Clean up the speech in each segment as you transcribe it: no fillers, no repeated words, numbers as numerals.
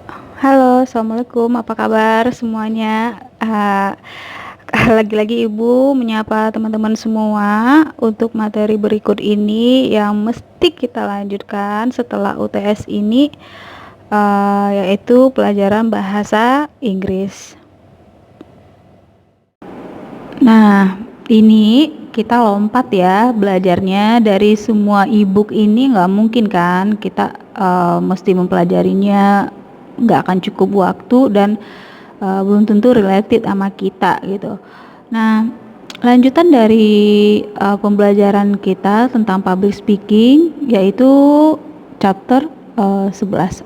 Halo, assalamualaikum. Apa kabar semuanya? Lagi-lagi Ibu menyapa teman-teman semua untuk materi berikut ini yang mesti kita lanjutkan setelah UTS ini, yaitu pelajaran bahasa Inggris. Nah, ini kita lompat ya belajarnya dari semua e-book ini nggak mungkin kan kita mesti mempelajarinya, nggak akan cukup waktu dan belum tentu related sama kita gitu. Nah, lanjutan dari pembelajaran kita tentang public speaking yaitu chapter 11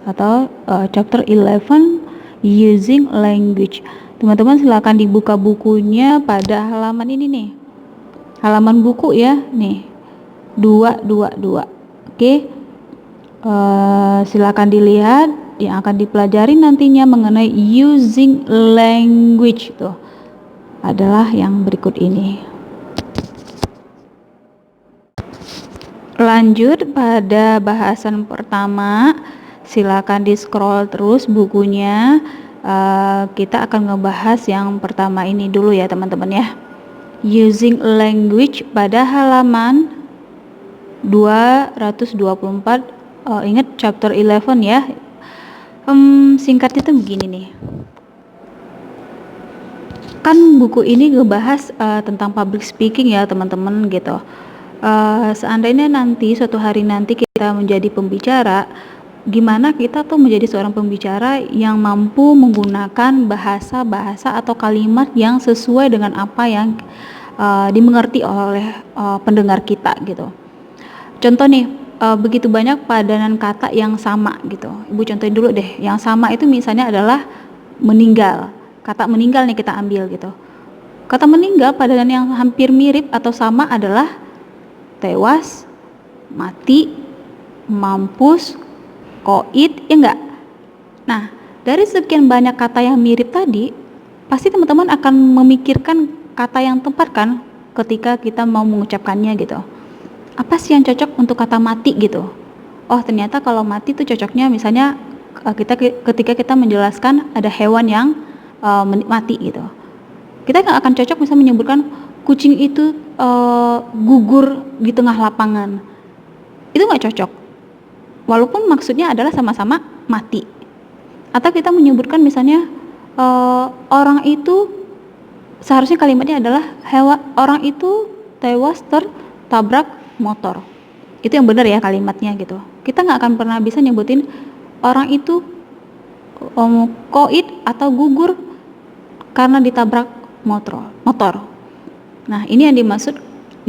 atau chapter 11 using language. Teman-teman silakan dibuka bukunya pada halaman ini nih. Halaman buku ya, nih. 222. Oke. Silakan dilihat yang akan dipelajari nantinya mengenai using language tuh adalah yang berikut ini. Lanjut pada bahasan pertama, silakan di scroll terus bukunya. Kita akan ngebahas yang pertama ini dulu ya teman-teman ya. Using language pada halaman 224. Ingat chapter 11 ya. Singkatnya tuh begini nih. Kan buku ini ngebahas tentang public speaking ya teman-teman gitu. Seandainya nanti suatu hari nanti kita menjadi pembicara, gimana kita tuh menjadi seorang pembicara yang mampu menggunakan bahasa-bahasa atau kalimat yang sesuai dengan apa yang dimengerti oleh pendengar kita gitu. Contoh nih, begitu banyak padanan kata yang sama gitu. Ibu contohin dulu deh. Yang sama itu misalnya adalah meninggal. Kata meninggal nih kita ambil gitu. Kata meninggal padanan yang hampir mirip atau sama adalah tewas, mati, mampus, koit, ya enggak? Nah, dari sekian banyak kata yang mirip tadi, pasti teman-teman akan memikirkan kata yang tepat kan ketika kita mau mengucapkannya gitu. Apa sih yang cocok untuk kata mati gitu? Oh, ternyata kalau mati itu cocoknya misalnya ketika kita menjelaskan ada hewan yang mati gitu. Kita nggak akan cocok misalnya menyebutkan kucing itu gugur di tengah lapangan. Itu nggak cocok. Walaupun maksudnya adalah sama-sama mati. Atau kita menyebutkan misalnya orang itu seharusnya kalimatnya adalah orang itu tewas tertabrak motor. Itu yang benar ya kalimatnya gitu. Kita nggak akan pernah bisa nyebutin orang itu koit atau gugur karena ditabrak motor. Nah, ini yang dimaksud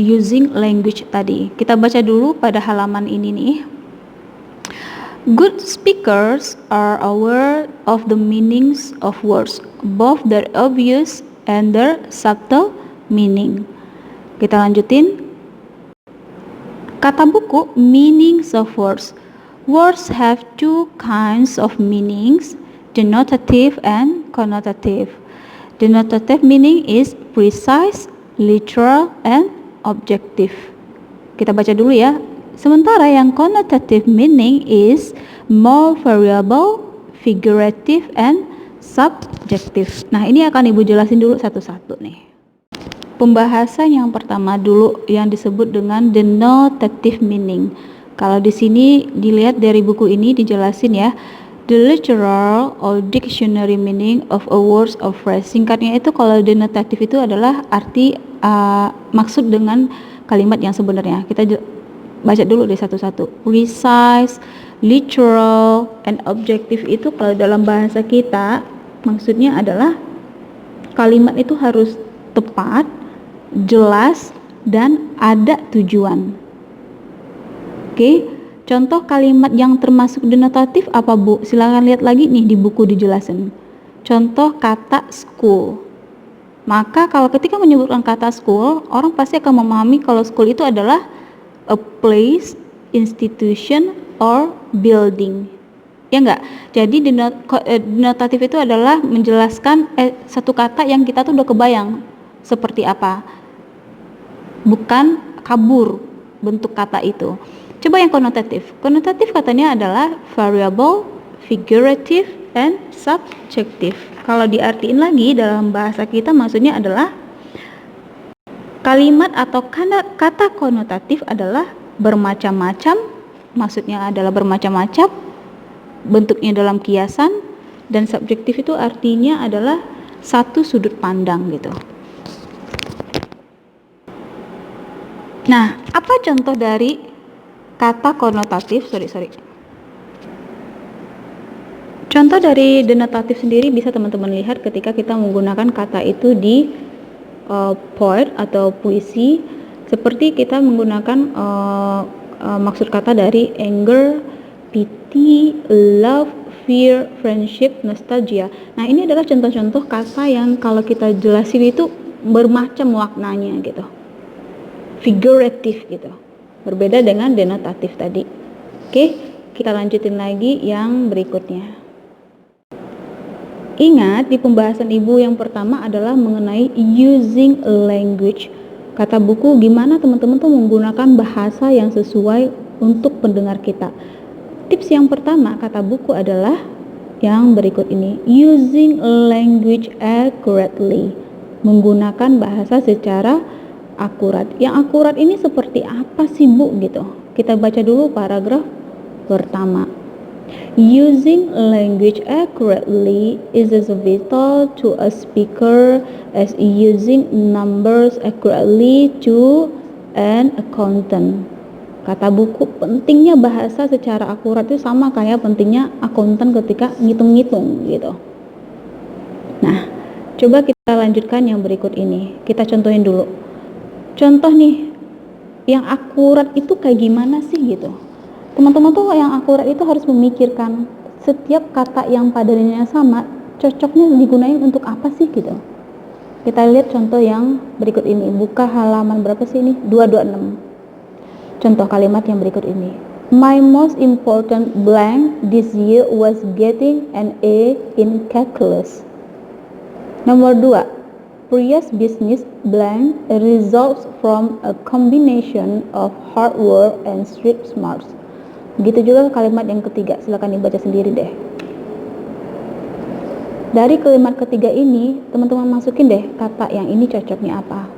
using language tadi. Kita baca dulu pada halaman ini nih. Good speakers are aware of the meanings of words, both their obvious and their subtle meaning. Kita lanjutin. Kata buku, meanings of words. Words have two kinds of meanings, denotative and connotative. Denotative meaning is precise, literal, and objective. Kita baca dulu ya. Sementara yang connotative meaning is more variable, figurative, and subjective. Nah, ini akan Ibu jelasin dulu satu-satu nih. Pembahasan yang pertama dulu yang disebut dengan denotative meaning. Kalau di sini dilihat dari buku ini dijelasin ya. The literal or dictionary meaning of a word or phrase. Singkatnya itu kalau denotative itu adalah arti maksud dengan kalimat yang sebenarnya. Kita baca dulu deh satu-satu. Precise, literal, and objective itu kalau dalam bahasa kita maksudnya adalah kalimat itu harus tepat, jelas, dan ada tujuan. Oke. Contoh kalimat yang termasuk denotatif apa Bu? Silakan lihat lagi nih di buku dijelasin. Contoh kata school. Maka kalau ketika menyebutkan kata school, orang pasti akan memahami kalau school itu adalah a place, institution, or building. Ya enggak? Jadi denotatif itu adalah menjelaskan satu kata yang kita tuh udah kebayang seperti apa. Bukan kabur bentuk kata itu. Coba yang konotatif. Konotatif katanya adalah variable, figurative, and subjective. Kalau diartiin lagi dalam bahasa kita maksudnya adalah kalimat atau kata konotatif adalah bermacam-macam, maksudnya adalah bermacam-macam, bentuknya dalam kiasan, dan subjektif itu artinya adalah satu sudut pandang gitu. Nah, apa contoh dari kata konotatif? Contoh dari denotatif sendiri bisa teman-teman lihat ketika kita menggunakan kata itu di poet atau puisi, seperti kita menggunakan maksud kata dari anger, pity, love, fear, friendship, nostalgia. Nah, ini adalah contoh-contoh kata yang kalau kita jelasin itu bermacam maknanya gitu, figuratif gitu, berbeda dengan denotatif tadi. Oke, kita lanjutin lagi yang berikutnya. Ingat, di pembahasan ibu yang pertama adalah mengenai using language. Kata buku, gimana teman-teman tuh menggunakan bahasa yang sesuai untuk pendengar kita. Tips yang pertama kata buku adalah yang berikut ini, using language accurately, menggunakan bahasa secara akurat. Yang akurat ini seperti apa sih Bu gitu. Kita baca dulu paragraf pertama. Using language accurately is as vital to a speaker as using numbers accurately to an accountant. Kata buku, pentingnya bahasa secara akurat itu sama kayak pentingnya akuntan ketika ngitung-ngitung gitu. Nah, coba kita lanjutkan yang berikut ini. Kita contohin dulu. Contoh nih, yang akurat itu kayak gimana sih gitu. Teman-teman tuh yang akurat itu harus memikirkan setiap kata yang pada nilainya sama, cocoknya digunain untuk apa sih gitu. Kita lihat contoh yang berikut ini. Buka halaman berapa sih ini? 226. Contoh kalimat yang berikut ini. My most important blank this year was getting an A in calculus. Nomor 2. Priya's business blank results from a combination of hard work and street smarts. Begitu juga kalimat yang ketiga, silakan dibaca sendiri deh. Dari kalimat ketiga ini, teman-teman masukin deh kata yang ini cocoknya apa.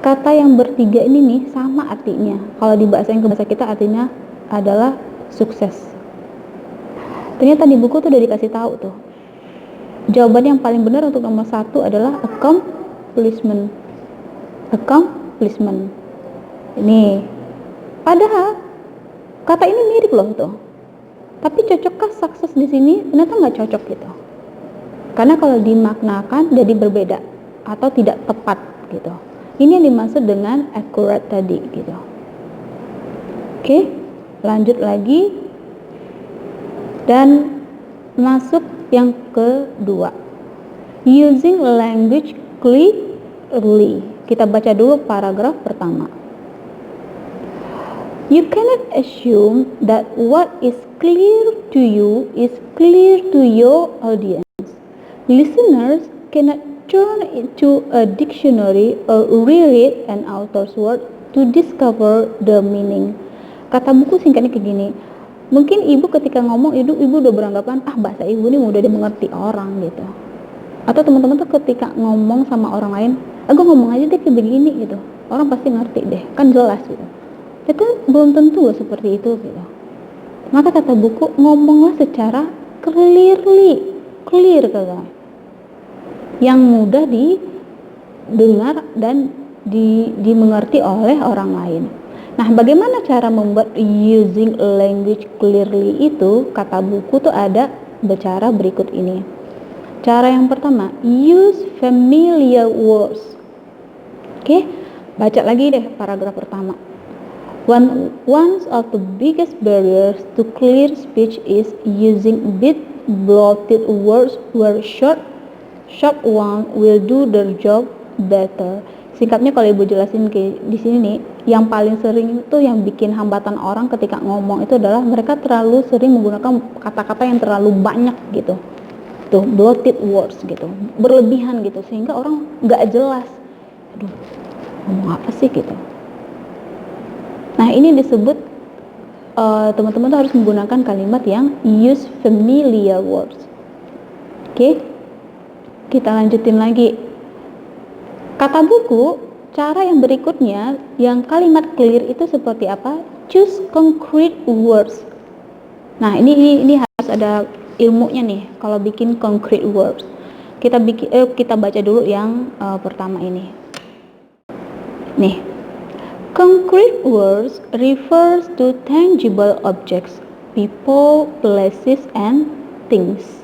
Kata yang bertiga ini nih sama artinya. Kalau dibahasain ke bahasa kita artinya adalah sukses. Ternyata di buku tuh udah dikasih tahu tuh. Jawaban yang paling benar untuk nomor 1 adalah accomplishment. Accomplishment. Ini. Padahal kata ini mirip loh tuh. Tapi cocokkah sukses di sini? Ternyata nggak cocok gitu. Karena kalau dimaknakan jadi berbeda atau tidak tepat gitu. Ini yang dimaksud dengan accurate tadi gitu. Oke, lanjut lagi dan masuk yang kedua. Using language clearly. Kita baca dulu paragraf pertama. You cannot assume that what is clear to you is clear to your audience. Listeners cannot turn into a dictionary or reread an author's word to discover the meaning. Kata buku singkatnya kayak gini. Mungkin ibu ketika ngomong, ibu udah beranggapan, bahasa ibu ini udah dimengerti orang gitu. Atau teman-teman tuh ketika ngomong sama orang lain, gue ngomong aja deh kayak begini gitu. Orang pasti ngerti deh, kan jelas gitu. Itu belum tentu loh seperti itu gitu. Maka kata buku, ngomonglah secara clear kata, yang mudah didengar dan dimengerti oleh orang lain. Nah, bagaimana cara membuat using language clearly itu? Kata buku tuh ada cara berikut ini. Cara yang pertama, use familiar words. Oke, baca lagi deh paragraf pertama. One of the biggest barriers to clear speech is using big bloated words where short one will do their job better. Singkatnya kalau ibu jelasin di sini nih, yang paling sering itu yang bikin hambatan orang ketika ngomong itu adalah mereka terlalu sering menggunakan kata-kata yang terlalu banyak gitu. Tuh, bloated words gitu, berlebihan gitu, sehingga orang nggak jelas. Aduh, ngomong apa sih gitu. Nah, ini disebut teman-teman tuh harus menggunakan kalimat yang use familiar words. Oke, kita lanjutin lagi. Kata buku, cara yang berikutnya, yang kalimat clear itu seperti apa? Choose concrete words. Nah, ini harus ada ilmunya nih kalau bikin concrete words. Kita baca dulu yang pertama ini. Nih. Concrete words refers to tangible objects, people, places, and things.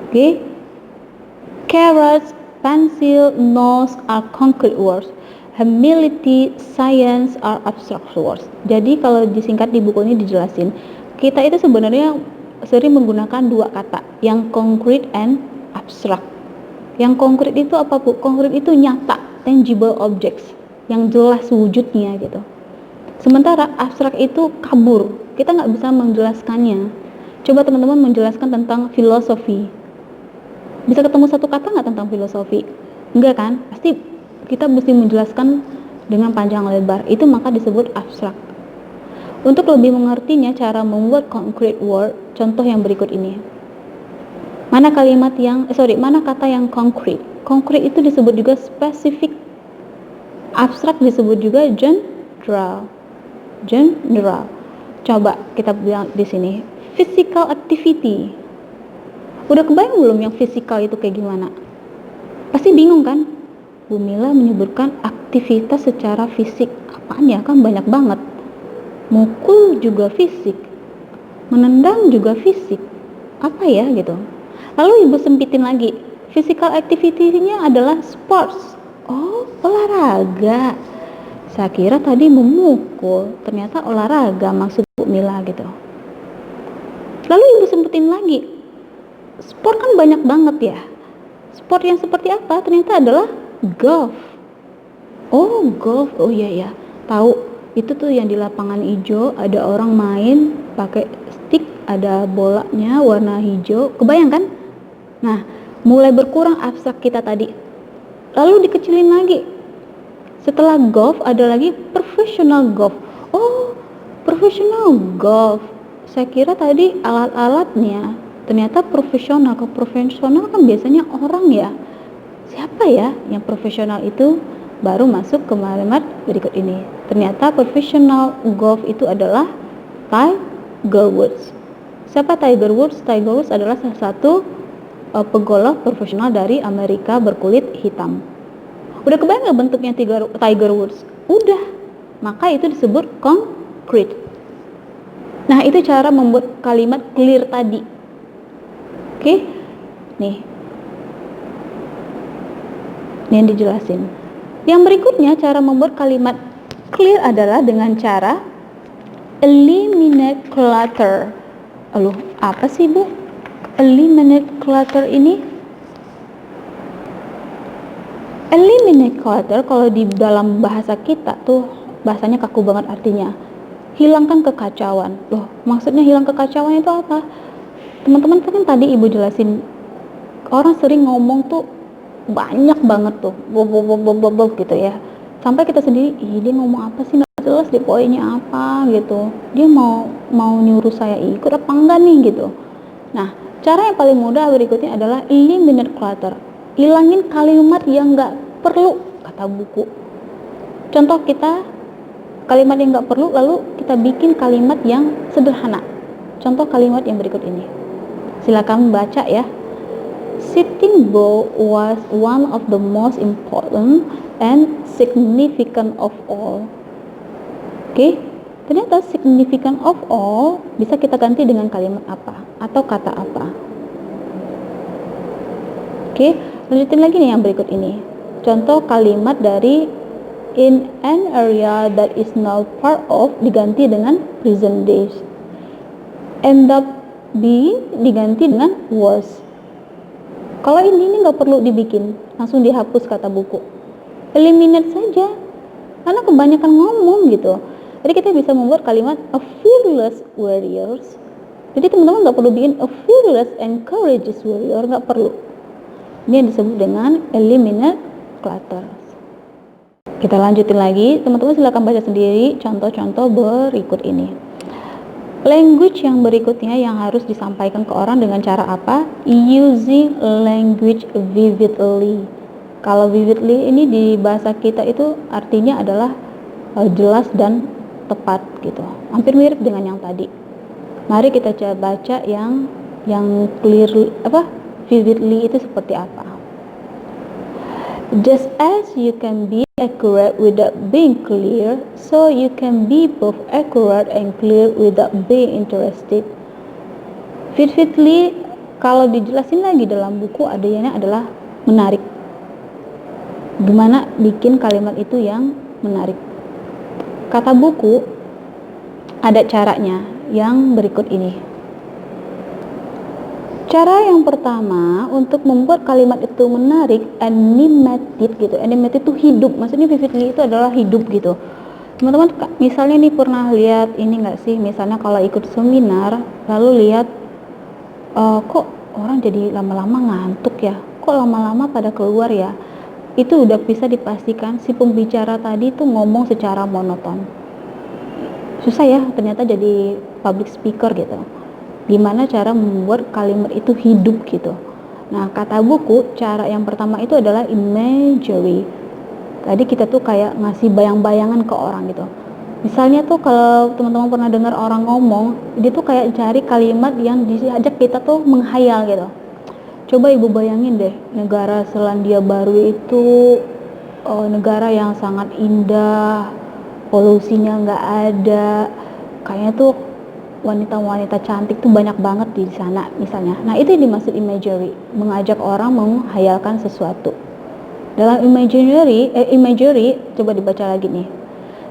Okay? Carrots, pencil, nose are concrete words. Humility, science are abstract words. Jadi kalau disingkat di buku ini dijelasin, kita itu sebenarnya sering menggunakan dua kata, yang concrete and abstract. Yang konkret itu apa, Bu? Konkret itu nyata, tangible objects, yang jelas wujudnya gitu. Sementara abstrak itu kabur, kita nggak bisa menjelaskannya. Coba teman-teman menjelaskan tentang filosofi, bisa ketemu satu kata nggak tentang filosofi? Enggak kan? Pasti kita mesti menjelaskan dengan panjang lebar, itu maka disebut abstrak. Untuk lebih mengertinya cara membuat concrete word, contoh yang berikut ini. Mana kata yang concrete? Concrete itu disebut juga spesifik. Abstrak disebut juga general. Coba kita bilang di sini, physical activity. Udah kebayang belum yang physical itu kayak gimana? Pasti bingung kan? Bu Mila menyebutkan aktivitas secara fisik. Apaan ya? Kan banyak banget. Mukul juga fisik, menendang juga fisik. Apa ya gitu? Lalu Ibu sempitin lagi. Physical activity-nya adalah sports. Oh, olahraga. Saya kira tadi memukul, ternyata olahraga maksud Bu Mila gitu. Lalu Ibu sempetin lagi, sport kan banyak banget ya. Sport yang seperti apa? Ternyata adalah golf. Oh, golf. Oh iya ya, tahu. Itu tuh yang di lapangan hijau, ada orang main pakai stick, ada bolanya warna hijau. Kebayang kan? Nah, mulai berkurang abstrak kita tadi. Lalu dikecilin lagi. Setelah golf ada lagi professional golf. Oh, professional golf. Saya kira tadi alat-alatnya, ternyata profesional. Ke profesional kan biasanya orang ya. Siapa ya yang profesional itu? Baru masuk ke kalimat berikut ini. Ternyata professional golf itu adalah Tiger Woods. Siapa Tiger Woods? Tiger Woods adalah salah satu pegolf profesional dari Amerika berkulit hitam. Udah kebayang gak bentuknya Tiger Woods? Udah. Maka itu disebut concrete. Nah, itu cara membuat kalimat clear tadi. Oke? Nih. Ini yang dijelasin. Yang berikutnya cara membuat kalimat clear adalah dengan cara eliminate clutter. Aduh, apa sih Bu? Eliminate clutter ini? Eliminate clutter kalau di dalam bahasa kita tuh bahasanya kaku banget artinya. Hilangkan kekacauan. Loh, maksudnya hilang kekacauan itu apa? Teman-teman kan tadi Ibu jelasin, orang sering ngomong tuh banyak banget tuh, bob gitu ya. Sampai kita sendiri, dia ngomong apa sih, nggak jelas deh poinnya apa gitu. Dia mau nyuruh saya ikut apa enggak nih gitu. Nah, cara yang paling mudah berikutnya adalah eliminate clutter. Hilangin kalimat yang nggak perlu, kata buku. Contoh kita kalimat yang nggak perlu, lalu kita bikin kalimat yang sederhana. Contoh kalimat yang berikut ini. Silakan baca ya. Sitting Bull was one of the most important and significant of all. Oke, ternyata significant of all bisa kita ganti dengan kalimat apa atau kata apa. Oke, lanjutin lagi nih yang berikut ini. Contoh kalimat dari in an area that is now part of diganti dengan present days. End up being diganti dengan was. Kalau ini nggak perlu dibikin, langsung dihapus kata buku. Eliminate saja, karena kebanyakan ngomong gitu. Jadi kita bisa membuat kalimat a fearless warriors. Jadi teman-teman nggak perlu bikin a fearless and courageous warrior, nggak perlu. Ini yang disebut dengan eliminate clutter. Kita lanjutin lagi, teman-teman silakan baca sendiri contoh-contoh berikut ini. Language yang berikutnya yang harus disampaikan ke orang dengan cara apa? Using language vividly. Kalau vividly ini di bahasa kita itu artinya adalah jelas dan tepat gitu. Hampir mirip dengan yang tadi. Mari kita coba baca yang clear vividly itu seperti apa. Just as you can be accurate without being clear, so you can be both accurate and clear without being interested. Vividly, kalau dijelasin lagi dalam buku adanya adalah menarik. Gimana bikin kalimat itu yang menarik? Kata buku ada caranya yang berikut ini. Cara yang pertama untuk membuat kalimat itu menarik, animated gitu. Animated itu hidup, maksudnya vividly itu adalah hidup gitu. Teman-teman misalnya nih pernah lihat ini nggak sih, misalnya kalau ikut seminar lalu lihat kok orang jadi lama-lama ngantuk ya, kok lama-lama pada keluar ya, itu udah bisa dipastikan si pembicara tadi tuh ngomong secara monoton. Susah ya ternyata jadi public speaker gitu. Gimana cara membuat kalimat itu hidup gitu. Nah, kata buku, cara yang pertama itu adalah imagery. Tadi kita tuh kayak ngasih bayang-bayangan ke orang gitu. Misalnya tuh kalau teman-teman pernah dengar orang ngomong, dia tuh kayak cari kalimat yang diajak kita tuh menghayal gitu. Coba ibu bayangin deh, negara Selandia Baru itu negara yang sangat indah, polusinya nggak ada, kayaknya tuh wanita-wanita cantik tuh banyak banget di sana misalnya. Nah, itu yang dimaksud imagery, mengajak orang menghayalkan sesuatu. Dalam imagery coba dibaca lagi nih.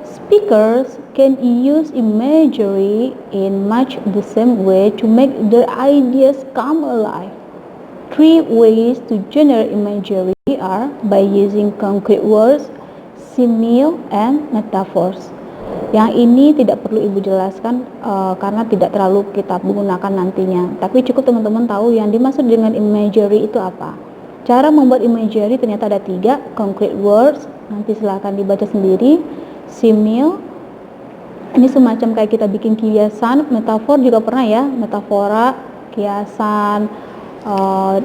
Speakers can use imagery in much the same way to make their ideas come alive. 3 ways to generate imagery are by using concrete words, simile, and metaphors. Yang ini tidak perlu ibu jelaskan karena tidak terlalu kita menggunakan nantinya. Tapi cukup teman-teman tahu yang dimaksud dengan imagery itu apa. Cara membuat imagery ternyata ada 3. Concrete words, nanti silahkan dibaca sendiri. Simile, ini semacam kayak kita bikin kiasan. Metafor juga pernah ya, metafora, kiasan,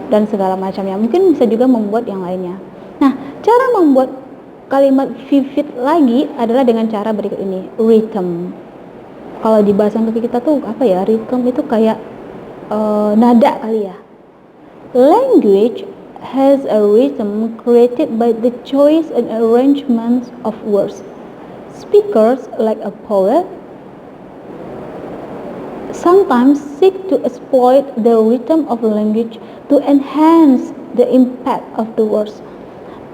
dan segala macamnya. Mungkin bisa juga membuat yang lainnya. Nah, cara membuat kalimat vivid lagi adalah dengan cara berikut ini, rhythm. Kalau di bahasa Inggris kita tuh apa ya, rhythm itu kayak nada kali ya. Language has a rhythm created by the choice and arrangements of words. Speakers, like a poet, sometimes seek to exploit the rhythm of language to enhance the impact of the words.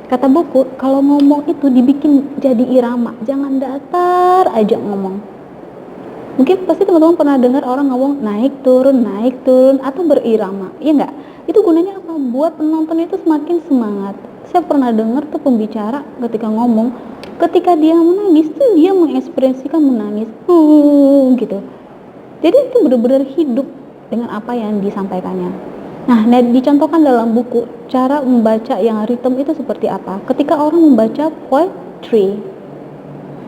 Kata buku, kalau ngomong itu dibikin jadi irama, jangan datar aja ngomong. Mungkin pasti teman-teman pernah dengar orang ngomong naik turun, atau berirama, iya nggak? Itu gunanya apa? Buat penonton itu semakin semangat. Saya pernah dengar tuh pembicara ketika ngomong, ketika dia menangis tuh dia mengekspresikan menangis, gitu. Jadi itu benar-benar hidup dengan apa yang disampaikannya. Nah, dicontohkan dalam buku cara membaca yang ritme itu seperti apa. Ketika orang membaca poetry,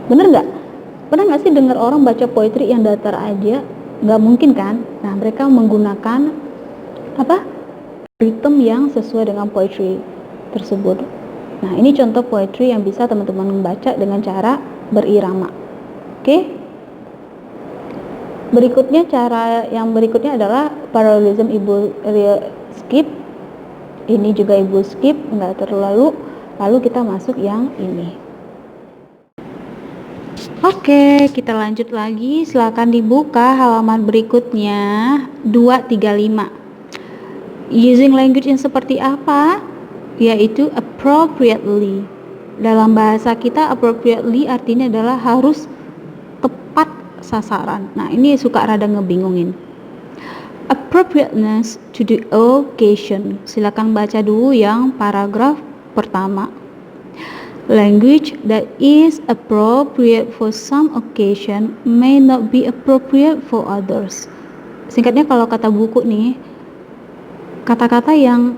bener nggak? Pernah nggak sih dengar orang baca poetry yang datar aja? Nggak mungkin kan? Nah, mereka menggunakan ritme yang sesuai dengan poetry tersebut. Nah, ini contoh poetry yang bisa teman-teman membaca dengan cara berirama. Oke? Cara yang berikutnya adalah parallelism. Ibu skip, ini juga ibu skip, nggak terlalu. Lalu kita masuk yang ini. Oke, kita lanjut lagi. Silakan dibuka halaman berikutnya 235. Using language yang seperti apa? Yaitu appropriately. Dalam bahasa kita appropriately artinya adalah harus tepat sasaran. Nah, ini suka rada ngebingungin. Appropriateness to the occasion. Silakan baca dulu yang paragraf pertama. Language that is appropriate for some occasion may not be appropriate for others. Singkatnya kalau kata buku nih, kata-kata yang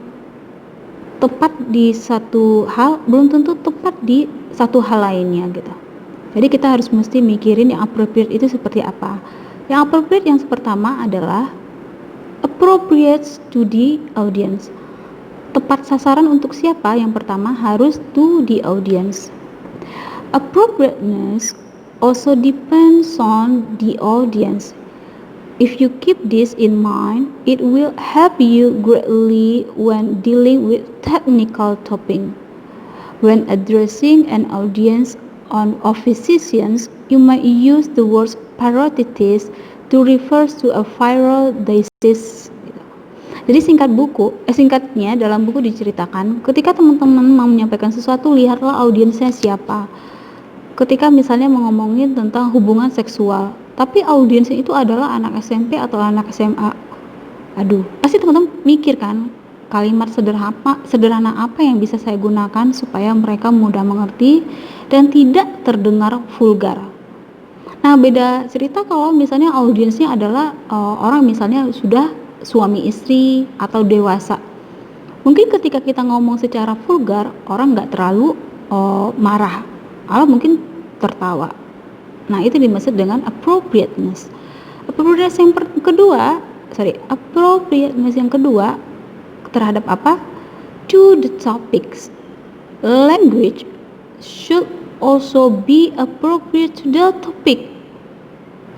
tepat di satu hal belum tentu tepat di satu hal lainnya gitu. Jadi kita harus mesti mikirin yang appropriate itu seperti apa. Yang appropriate yang pertama adalah appropriate to the audience. Tepat sasaran untuk siapa? Yang pertama harus to the audience. Appropriateness also depends on the audience. If you keep this in mind, it will help you greatly when dealing with technical topic. When addressing an audience of physicians, you might use the word parotitis to refer to a viral disease. Jadi singkatnya dalam buku diceritakan, ketika teman-teman mau menyampaikan sesuatu, lihatlah audiensnya siapa. Ketika misalnya ngomongin tentang hubungan seksual, tapi audiensnya itu adalah anak SMP atau anak SMA, pasti teman-teman mikir kan, kalimat sederhana apa yang bisa saya gunakan supaya mereka mudah mengerti dan tidak terdengar vulgar. Nah, beda cerita kalau misalnya audiensnya adalah orang misalnya sudah suami istri atau dewasa. Mungkin ketika kita ngomong secara vulgar, orang nggak terlalu marah, mungkin tertawa. Nah, itu dimaksud dengan appropriateness. Appropriateness yang kedua terhadap apa? To the topics. Language should also be appropriate to the topic.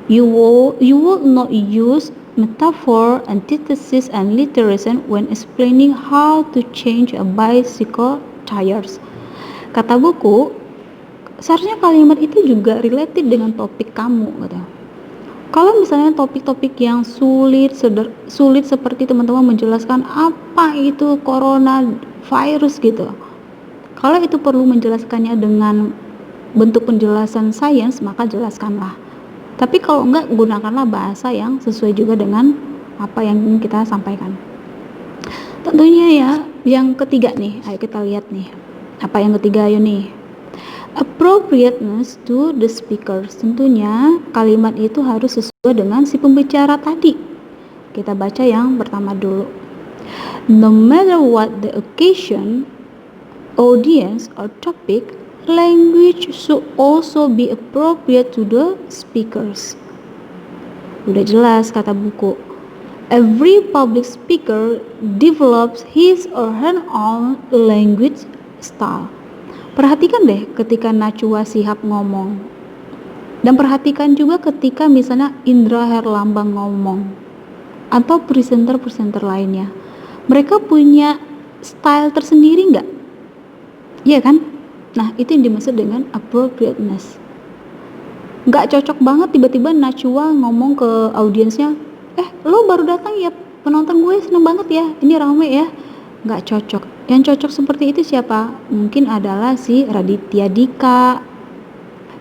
You will not use metaphor, antithesis, and alliteration when explaining how to change a bicycle tires. Kata buku, seharusnya kalimat itu juga related dengan topik kamu gitu. Kalau misalnya topik-topik yang sulit seperti teman-teman menjelaskan apa itu coronavirus gitu. Kalau itu perlu menjelaskannya dengan bentuk penjelasan sains, maka jelaskanlah. Tapi kalau enggak, gunakanlah bahasa yang sesuai juga dengan apa yang ingin kita sampaikan. Tentunya ya, yang ketiga nih, ayo kita lihat nih. Apa yang ketiga ayo nih? Appropriateness to the speakers. Tentunya kalimat itu harus sesuai dengan si pembicara tadi. Kita baca yang pertama dulu. No matter what the occasion, audience, or topic, language should also be appropriate to the speakers. Udah jelas kata buku. Every public speaker develops his or her own language style. Perhatikan deh ketika Najwa Shihab ngomong. Dan perhatikan juga ketika misalnya Indra Herlambang ngomong. Atau presenter-presenter lainnya. Mereka punya style tersendiri nggak? Iya kan? Nah, itu yang dimaksud dengan appropriateness. Nggak cocok banget tiba-tiba Najwa ngomong ke audiensnya, lo baru datang ya, penonton gue seneng banget ya, ini rame ya. Nggak cocok. Yang cocok seperti itu siapa? Mungkin adalah si Raditya Dika,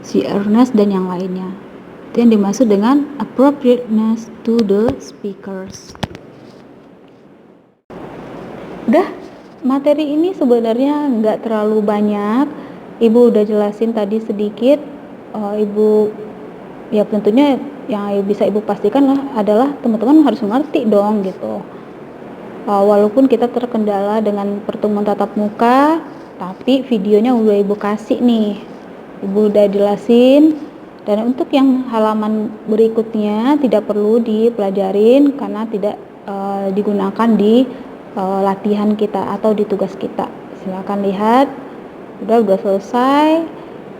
si Ernest, dan yang lainnya. Itu yang dimaksud dengan appropriateness to the speakers. Udah, materi ini sebenarnya nggak terlalu banyak. Ibu udah jelasin tadi sedikit. Ibu ya tentunya yang bisa ibu pastikan adalah teman-teman harus mengerti dong gitu. Walaupun kita terkendala dengan pertemuan tatap muka, tapi videonya udah ibu kasih nih, ibu udah jelasin. Dan untuk yang halaman berikutnya tidak perlu dipelajarin karena tidak digunakan di latihan kita atau di tugas kita. Silakan lihat, udah selesai.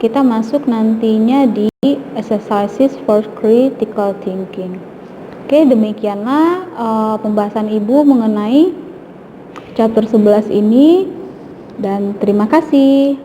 Kita masuk nantinya di exercises for critical thinking. Oke, demikianlah pembahasan ibu mengenai chapter 11 ini, dan terima kasih.